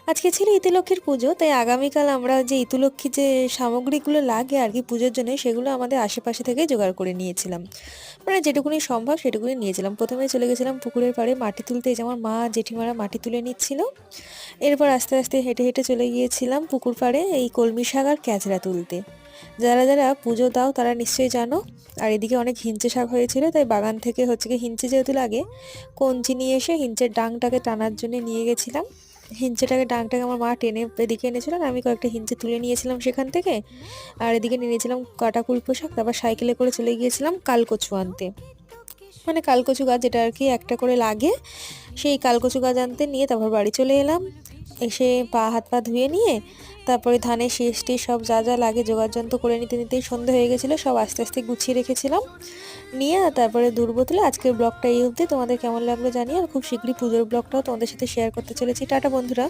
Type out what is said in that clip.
আজকে ছিল ইতিলক্ষ্মীর পুজো, তাই আগামীকাল আমরা যে ইতিলক্ষ্মীর যে সামগ্রীগুলো লাগে আর কি পুজোর জন্য, সেগুলো আমাদের আশেপাশে থেকে জোগাড় করে নিয়েছিলাম। মানে যেটুকুনি সম্ভব সেটুকুনি নিয়েছিলাম। প্রথমে চলে গেছিলাম পুকুরের পাড়ে মাটি তুলতে, এই যে আমার মা জেঠিমারা মাটি তুলে নিচ্ছিল। এরপর আস্তে আস্তে হেঁটে হেঁটে চলে গিয়েছিলাম পুকুর পাড়ে এই কলমি শাক আর ক্যাচড়া তুলতে। যারা যারা পুজো দাও তারা নিশ্চয়ই জানো। আর এদিকে অনেক হিঞ্চে শাক হয়েছিল, তাই বাগান থেকে হচ্ছে কি হিঞ্চে যেহেতু লাগে, কঞ্চি নিয়ে এসে হিঞ্চের ডাংটাকে টানার জন্য নিয়ে গেছিলাম। হিঞ্চেটাকে ডাংটাকে আমার মা টেনে এদিকে এনেছিল, আর আমি কয়েকটা হিঞ্চে তুলে নিয়েছিলাম সেখান থেকে। আর এদিকে নিয়ে নিয়েছিলাম কাটা কুলপো শাক, তারপর সাইকেলে করে চলে গিয়েছিলাম কালকচু আনতে। মানে কালকচু গাছ যেটা আর কি একটা করে লাগে, সেই কালকচু গাছ আনতে নিয়ে তারপর বাড়ি চলে এলাম। এসে হাত পা ধুয়ে নিয়ে তারপরে ধানের শীষ টিষ সব যা যা লাগে জোগাড় যন্ত্র করে নিতে নিতেই সন্ধে হয়ে গেছিলো, সব আস্তে আস্তে গুছিয়ে রেখেছিলাম নিয়ে। তারপরে দূর বোতলে আজকের ব্লগটা এই অবধি। তোমাদের কেমন লাগলো জানি, আর খুব শীঘ্রই পুজোর ব্লগটাও তোমাদের সাথে শেয়ার করতে চলেছি। টাটা বন্ধুরা।